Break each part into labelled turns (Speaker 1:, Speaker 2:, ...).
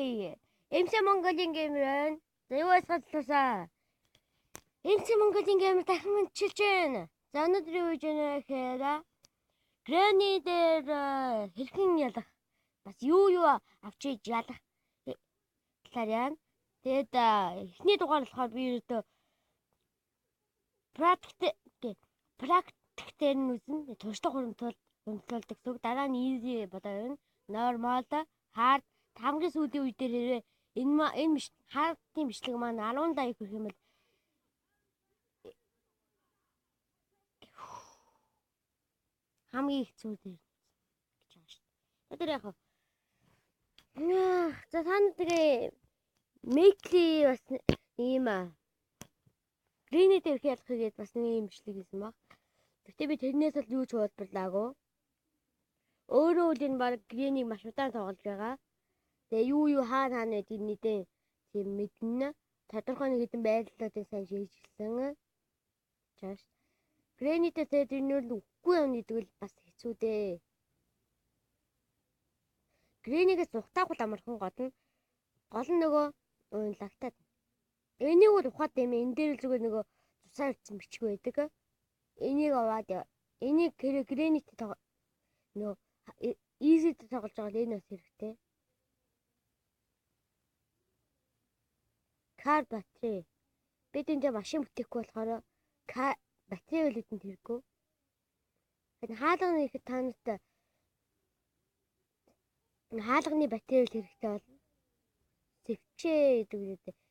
Speaker 1: MC Mongoлийн геймер. За юу асуултаасаа. MC Mongoлийн геймер дахин мэдчилж байна. За өнөөдөр юу хийж байна гэхээр Granny дээр хэрхэн ялах бас юу авч иж ялах талаар яана. Тэгээд эхний дугаар болохоор би ерөөдөө практик дээр нь үзнэ. Туршлага хөндлөлдөг зүг. Дараа нь easy бодоо явна. Normal, hard хамгийн сүүлийн үе дээр хэрвээ энэ хардын бичлэг маань 10 даяг хүрэх юм бол хамгийн хэцүү дээр гэж байгаа шүү дээ. Тэр яг за танадгийн Make-ly бас ийм Green дээр ялахыг гээд бас нэг юм бичлэг хийсэн баг. Гэхдээ би тэрнээс л юу ч хуулбарлаагүй. Өөрөө үл энэ баг Green-ийг маш удаан тоглож байгаа. Тэгээ юу хаана байдгийг нэгэн тийм мэднэ. Тодорхой нэг хэдэн байрлалуудыг сайн шийдчихсэн. Чааш. Green-тэй тэр нь л үгүй юм гэдэг л бас хэцүү дээ. Green-ийг зүхтаагүй амархан гол нь нөгөө лагтаад. Энийг бол ухаад юм. Энэ дээр л зүгээр нөгөө цусаар ирсэн бичиг байдаг. Энийг аваад энийг Green-тэй нөгөө easy-тэй тоглож байгаа л энэ бас хэрэгтэй. Car battery. Бид энэ машин бүтээхгүй болохоор батарей үлдэн тэргүй. Тэгэхээр хаалганы ихэд та нарт хаалганы батарей хэрэгтэй болно. Сэвчээ гэдэг үү.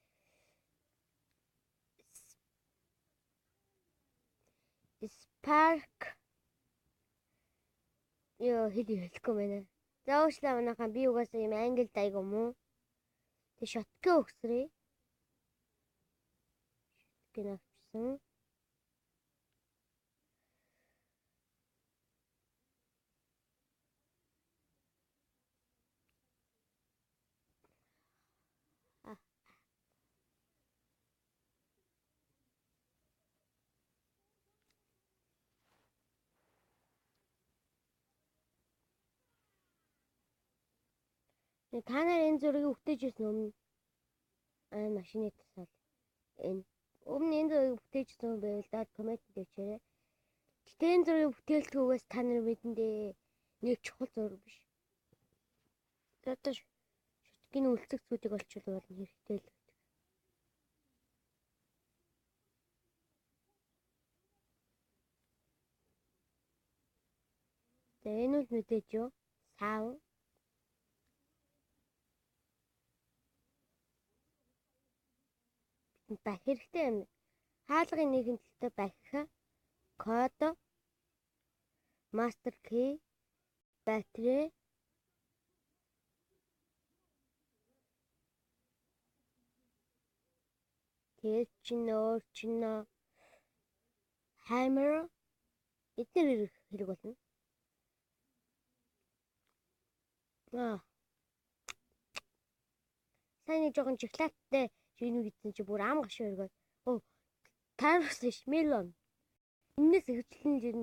Speaker 1: Spark хэлэхгүй байна. За уучлаа манайхаа би угаасаа юм англи дайг юм уу? Тэг шоткөө өгсрээ. Шоткөө авчихсан. Та нар энэ зургийг бүтээж ирсэн өмнө машины тасаал энэ өмнө энэ зургийг бүтээж ирсэн байвал даад коммент хийчихээрэй. Гэтэ энэ зургийг бүтээлтгүйгээс та нар мэдэн дээ. Нэг чухал зураг биш. Одоо шоткийн үлцэг зүйлийг олчвол болно хэрэгтэй л. За энэ үл мэдээж юу? Сав бах хэрэгтэй юм. Хаалгын нэгэн талтай бахих, код, master key, battery, чинь hammer эдгээр хэрэг болно. Сайн нэг жоохон чоколадтай шинэ гэсэн чи бүр ам гашуу өргөө. Тарвс биш мелон. Энэс ихчлэн жин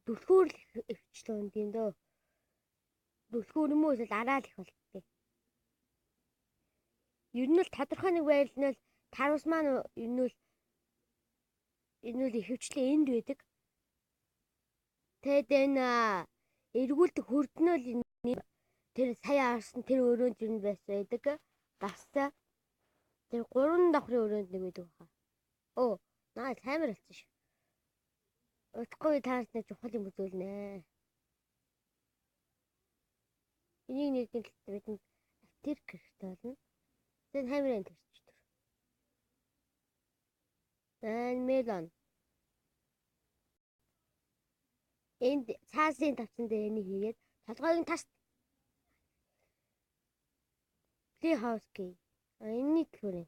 Speaker 1: дүлхүүр ихчлэн тийм дөө. Дүлхүүр юм уу эсвэл араа л их болтгий. Ер нь л тодорхой нэг байрлал нь л тарвс маань энэ нь ихвчлэн энд байдаг. Тэгэд энэ эргүүлдэг хөрднөл тэр сая арсан тэр өрөөнд юу байсан байдаг. Баста тэр 3 давхрын өрөөнд нэг байдаг хаа. Наа камер болсон шүү. Утгагүй таарч нэг чухал юм үзүүлнэ. Энийг нэгэн талд бидэнд тэр хэрэгтэй болно. Тэгвэл камерын төрчдөг. Мелон. Энд цаасын тавцан дээр энийг хийгээд толгойн тас Playhouse key. Энийг төлөөрэй.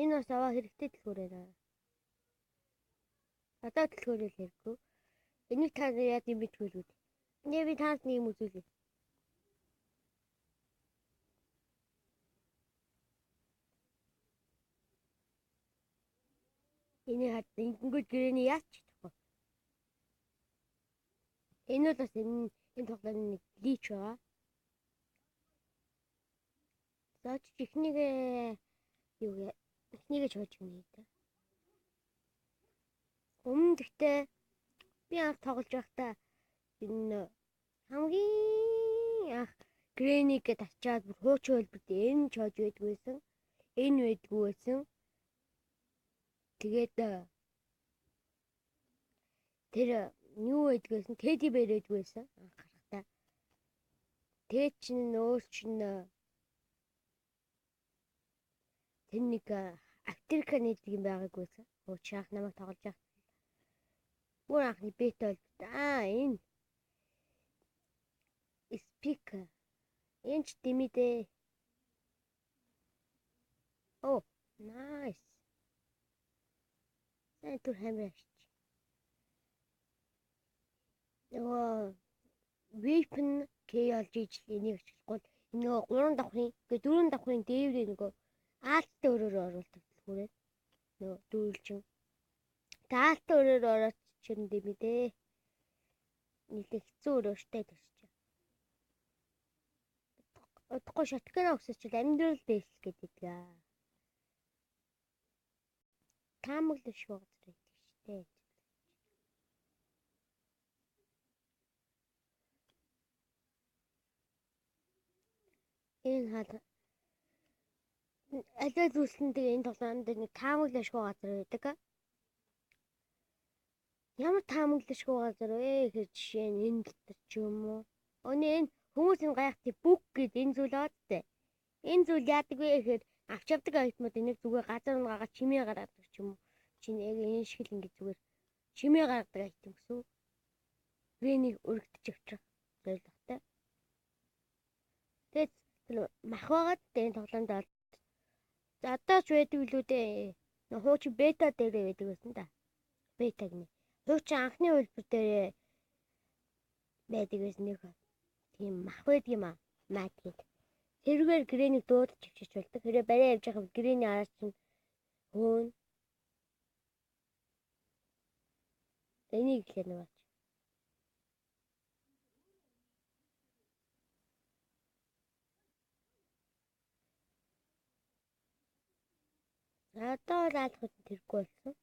Speaker 1: Энэ бас аваа хэрэгтэй төлөөрэй. Одоо төлөөрөл хэрэггүй. Энийг та яад юм битгүүлгүй. Би танд нэг юм үзүүлье. Энэ хат ингэнгүүт гэрээний яач чадахгүй. Энэ бол бас энэ тоглоомын нэг лич байгаа. За ч ихнийгээ жуулж өгнө гэдэг. Өмнө гэхдээ би анх тоглож байхдаа энэ хамгийн анх Грэнигээд ачаад бүр хуучин хөлбөрт энэ чож байдгүй байсан. Энэ байдгүй байсан. Тэгээд тэр юу байдгүй байсан? Теди бэр байдгүй байсан анх гарахтаа. Тэгээд чинь өөр чинь тэр нэг Африка нэгдэг юм байгаагүй байсан. Хуучин анх намайг тоглож байхад. Бүр анхны бета бол энэ speak энэ ч дэмидээ. Oh, nice. Сайн түр хамраач. Нөгөө weapon KLG энийг ачлахгүй нөгөө 3 давхрын гээ 4 давхрын дээврээ нөгөө аалттай өрөөр оруулдаг түлхүүрээ. Нөгөө дүүрэлчин. Таалттай өрөөр ороод чинь дэмидээ. Нилээ хэцүү өрөөштэй төсч. Одохгүй шаткана өсөж амьдрал дэвс гэдэг. Таамаглаж шүү гэдэг штэ. Энэ хаад аль зүйлсэндээ энэ тоглоонд нэг таамаглашгүй газар байдаг. Ямар таамаглашгүй газар вэ гэж жишээ нь энэ дотор ч юм уу. Өнөө энэ хүмүүсийн гайхтыг бүг гэд энэ зүйл аадтай. Энэ зүйл яадаг вэ гэхээр авч явдаг айтмууд энийг зүгээр газар унгагаад чимээ гаргадаг ч юм уу. Чинь яг энэ шиг л ингэ зүгээр чимээ гаргадаг айтм гэсэн. Вэнийг өргөдөж авчих зорилготой. Тэгээд мах байгаад энэ тоглоомд за одоо ч байдаг билүү дээ. Хуучин бета дээр байдаг байсан да. Бета гэнэ. Хуучин анхны хөлбөр дээр байдаг байсан нэг тийм мах байдаг юм аа. Мат гэдэг. Тэргээр Грэнийг дуудаж авчиж болдог. Хэрэг барай явж байхад Грэний араас чинь хөөн. Энийг хэлэх нэг. Одоо лаалхад тэргүй болсон.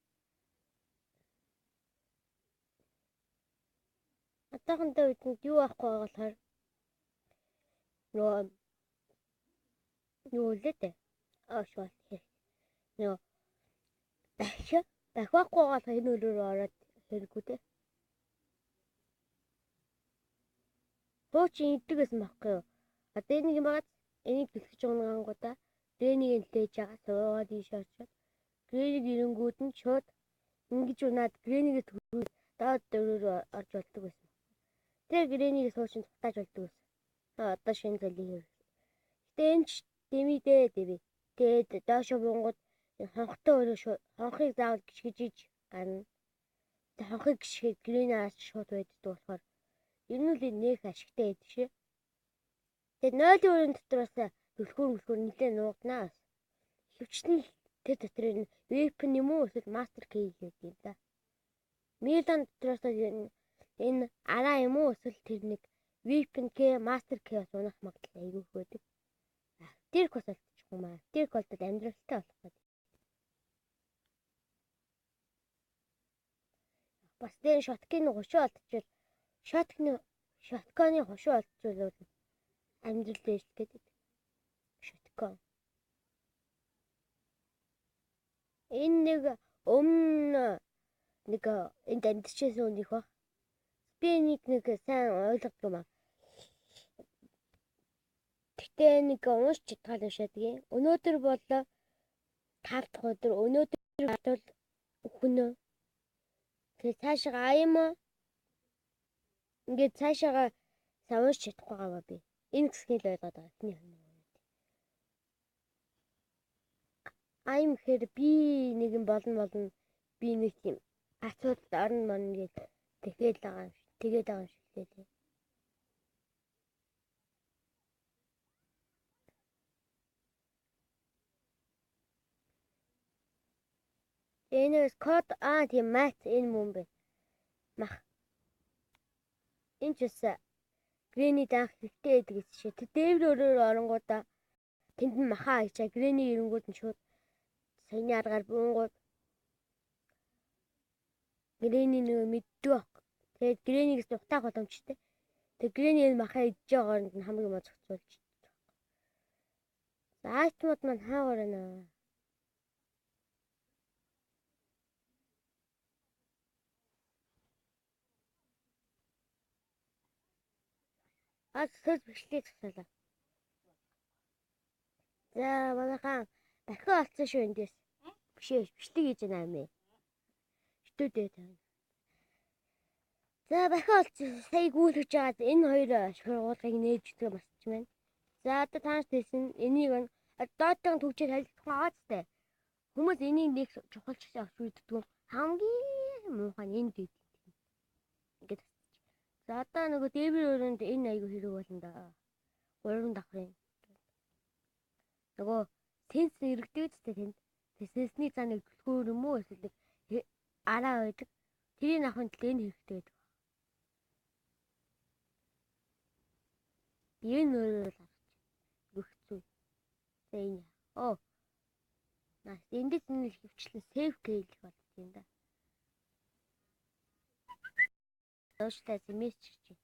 Speaker 1: Одоохондоо үдэнд юу авахгүй болохоор юу лээ. Швал. Нөгөө дахиахгүй гол энэ өрөөр ороод хэрэггүй те. Хуучин иддэг гэсэн байхгүй юу? Одоо нэг юм байгаад энийг дэлгэж унгангуудаа Грэнийг нэлээж байгаа суугаад ийш очоод Грэнийг ирэнгүүд нь шууд ингэж унаад Грэнийг төрүүл доод өрөөр орж болдог байсан. Тэр Грэнийг суучин тутааж болдог байсан. Одоо шинэ зүйлийг хэр. Гэтэ энэ ч дэмидээ дэвэ. Тэгээд доошо бунгууд хонхтой өрөө хонхыг заавал гიშгэж гарна. Тэгээд хонхыг гიშгээд Грэнаас шууд байдаг болохоор энэ үл нэх ашигтай байдаг шээ. Тэгээд 0-ийн өрөөнд дотроос түлхүүр нэлээ нуугднаа. Хөвчтөн тэр дотор нь weapon юм уу эсвэл master key гэдэг юм да. Милан дотроос энэ араа юм уу эсвэл тэр нэг weapon key master key унах магадлал айгүй байдаг. Тэрх бас олчихгүй маа. Тэрх болдод амьдралтай болох гэдэг. Бас дээр шоткийн хушуу олдчихвол шотконы хушуу олдчихвол амьдрал дээрс гэдэг. Шоткон. Энэ нэг өмнө нэг энд амьдчихсэн үнийг ба. Би нэг сайн ойлгодог юм аа. Гэтэ нэг уншиж чадхаар уншаадаг. Өнөөдөр бол 5 дахь өдөр. Өнөөдөр бол өхөнөө. Тэгээ цаашаа аяам ингээд цаашаага савж чадахгүй байгаа би. Энэ хэсгийг л ойлгоод байгаа. Эхний хүн. Аяам гэхээр би нэг юм болно. Би нэг юм асуудал орно мөн гэж тэгээд байгаа юм шиг лээ. Энэс код тийм мат энэ мөн бэ. Мах. Энэ ч үсэ Грэний даах хэрэгтэй гэдэг чинь тэр дээвэр өрөөр оронгуудаа тэнд нь махаа ичээ грэний ирэнгүүд нь шууд саяны аргаар буунгууд грэний нөгөө мэддэг баг. Тэгээд грэнийгээс утаа боломжтой. Тэгээд грэний махаа идж байгаагаар нь хамгийн муу зохицуулж. За айтмууд маань хаагаар байна. Сөл бичлэг засаалаа. За манайхан дахин олцсон шүү эндээс. Бишээ бичлэг хийж байна амь. Студио тавина. За дахин олцсон. Сая гүйлгэж байгаа энэ хоёр шургуулгыг нээж өгдөг басч байна. За одоо тааш хэлсэн энийг доотын төвчээр харилцах байгаастай. Хүмүүс энийг нэг чухалч авч үздэг хамгийн муухай нь энэ дэд. Ингээд. За одоо нөгөө дээвэр өрөөнд энэ аягүй хэрэг болно да. 3 давхрын. Нөгөө сенс иргэдэг үстэй тэнд. Сенсний цааныг түлхүүр юм уу эсвэл араа байдаг. Тэрийг авахын тулд энэ хэрэгтэй байдаг. Энэ өөрөө л авч. Гүхцүү. За энэ. Оо. Наас эндээс энэ л хөвчлэн сейв кейл болт юм да. Уушлаа мессеж чи.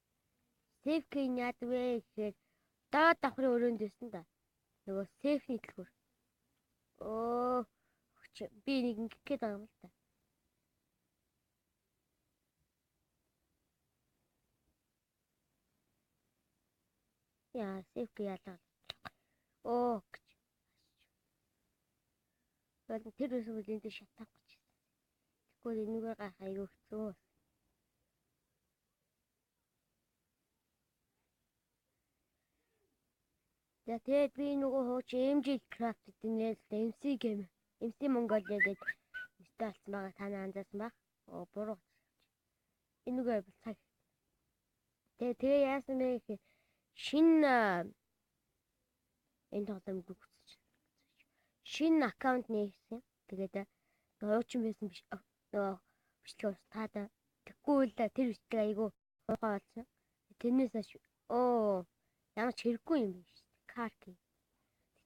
Speaker 1: Сейв кей яад вэ гэхээр доод давхрын өрөөнд байсан да. Нөгөө сейфний төлхөр. Оо. Би нэг ингэх гээд байгаа юм л та. Яа, сейф кей ялаа. Оо. Тэр үсгүй энд шатах гэж. Тэгвэл энэгээр гарах аягүй хэцүү. За тэгээд би нөгөө хууч MJ Craft гэдэг нэртэй MC game. MC Mongolia гэдэг нэртэй болсон байгаа. Та анзаарсан баг. Оо буруу. Энэгээр цаг. Тэгээ яасан бэ гэхээр шинэ энэ тоглоом гүцэж. Шинэ аккаунт нээсэн. Тэгээд хуучин байсан биш. Нөгөө бичлэг устгаад тэггүй л тэр бичлэг айгүй уухай болсон. Тэрнээс оо ямар ч хэрэггүй юм биш. Карки.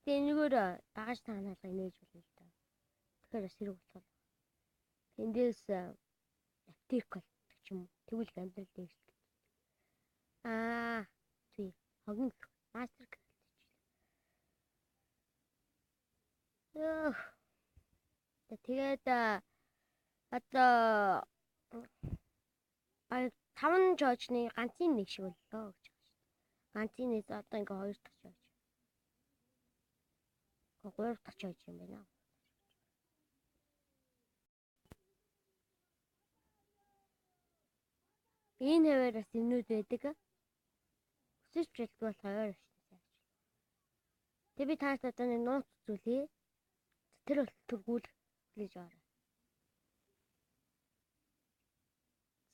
Speaker 1: Гэтэ энэгээр багаж танаалга нээж болно л да. Тэгэхээр бас хэрэг болчихлоо. Эндээс аптек болчих ч юм уу. Тэгвэл амьдрал дээр. Тий. Хогн мастер крафт хийчихлээ. Тэгээд одоо 5 жожны ганцын нэг шиг боллоо гэж байна. Ганцын нэг одоо ингээ 2 дахь жож. 3 дахь жож юм байна. Энэ хаваараас юмнууд байдаг. Өсөж билдэг бол хаваар өчнөсэй. Тэг би таарт одоо нэг нууц үзүүлээ. Тэр бол төргүүл гэж байна.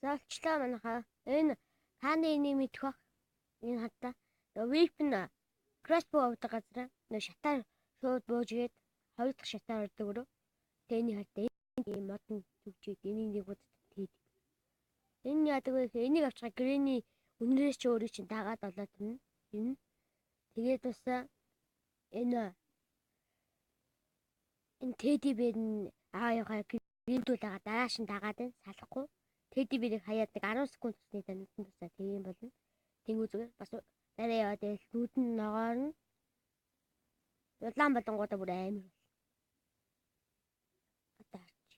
Speaker 1: За олчлаа манайхаа. Энэ хааны энийг мэдэх бах. Энэ хатаа. Weapon crossbow авдаг газар нөө шатаар шууд буужгээд 2 дахь шатаар ордог өрөө. Тэний хатаа энэ модон зүгжээд энийг нэг удаа тэгээд. Энэ яадаг вэ гэхээр энийг авчгаа грэний үнрээс ч өөрөө чинь дагаад болоод энэ. Тэгээд бас энэ теди бэр нь ааягаа гэрдүүлээгаа дарааш нь дагаад байна. Салахгүй. Теди бэрийг хаяад нэг 10 секунд усны таньсан тусаа тийм болно. Тэнгүү зүгээр бас дараа яваад нүүдэн ногоор нь улаан болонгуудаа бүр амар. Одоо харч.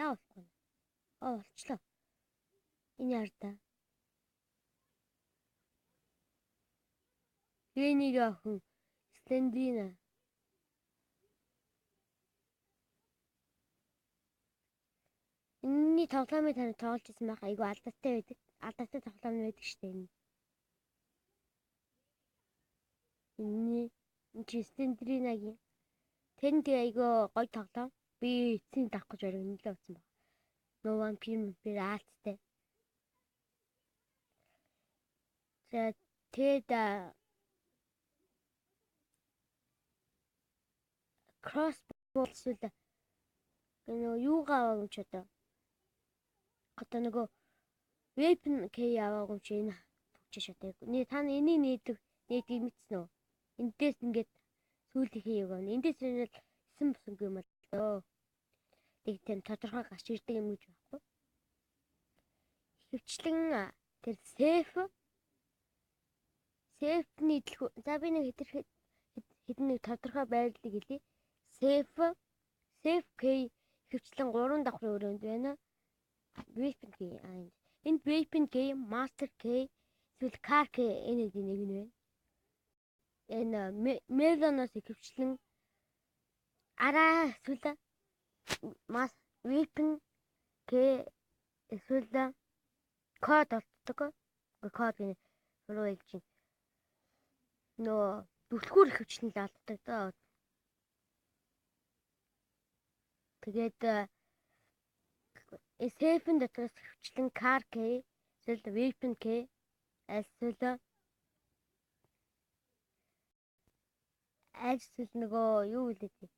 Speaker 1: Яа болохгүй. Олчлоо. Энэ ярда. Грэнийг охин Слендина. Энэний тоглоомыг тань тоглож ирсэн байх айгүй алдаатай байдаг. Алдаатай тоглоом байдаг штэ энэ. Энэний чи Слендринагийн тэн тэг айгүй гоё тоглоом. Би эцсийн давах гэж бариг нэлээ утсан баг. No one pin аалттай. За тэгэд crossbow эсвэл нөгөө юугаа авах ч одоо нөгөө weapon key авах юм чи энэ авчиж одоо. Та энийг нээдгийг мэдсэн үү? Эндээс ингээд сүүлийнхээ юу гэнэ. Эндээс нь исэн босонгүй юм болоо. Тэг тийм тодорхой гарч ирдэг юм гэж байхгүй. Хөвчлэн тэр сейфний дэлгүүр. За би нэг хэдэн нэг тодорхой байрлалыг хэлье. Safe key хөвчлэн 3 давхрын өрөөнд байна. Weapon key. Энд weapon key, master key, эсвэл car key нэг нь байна. Энэ melon-оос хөвчлэн араа эсвэл weapon key эсвэл код олддог. Код гэнэ руу хэлж чинь. Нөө түлхүүр хөвчлэн л олддог доо. Тэгээд сейфэн дотроос хөвчлэн car key, эсвэл weapon key, эсвэл нөгөө юу хэлээ.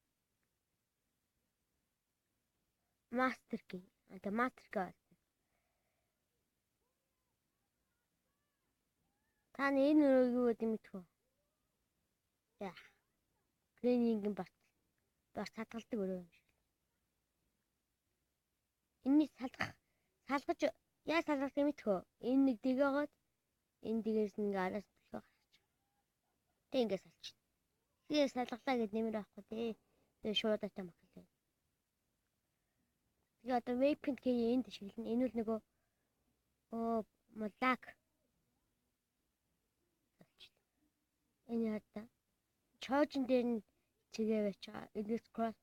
Speaker 1: Master key. Одоо master key. Та энэ өрөө юу гэдэг мэдэх вэ? За. Тренингийн бас хадгалдаг өрөө юм шиг. Энэний салгаж яа салгах юм мэдэх вэ? Энэ нэг дэгээгээд энэ дэгээс нэг араас төлөө гарч. Тэг ингээд салчих. Тэгээ салгалаа гэд нэмэр авахгүй тий. Тэгээ шууд атаа маклаа. Тэгээ одоо weapon key энд шиглэн. Энэ үл нөгөө малак. Энэ хата чожин дээр нь чигээ байж байгаа. Элис cross.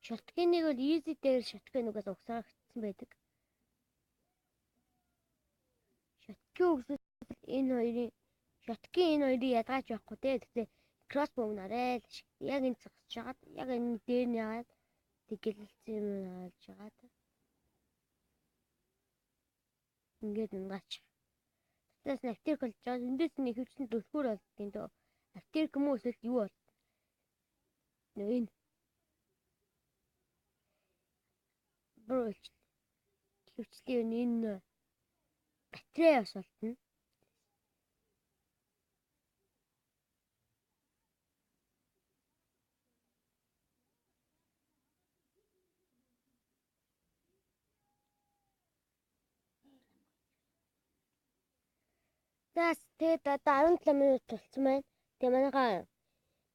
Speaker 1: Shotgun-ыг бол easy дээр shotgun-уугаас угсаарагдсан байдаг. Shotgun энэ хоёрыг ядгааж байхгүй те. Тэгтээ crossbow нарай л яг энэ зогсож байгаа. Яг энэ дээр нь яагаад тэгэлэлцсэн юм хаалж байгаа. Ингээд унгаач. Тэс актив болж байгаа. Эндээс нэг хөвчний төлхөр болдгийн дөө. Актив юм уу эсвэл юу бол? Нөө энэ. Броч. Хөвчлийн энэ батарей бас болтно. Тэгээд одоо 17 минут болсон байна. Тэгээ манайхаа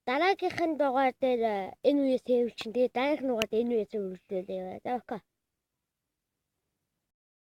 Speaker 1: дараагийнхын дугаар дээр энэ үеэс хэвлэн чинь. Тэгээ дараагийнхын дугаар дээр энэ үеэс үргэлжлүүлээ. За окей.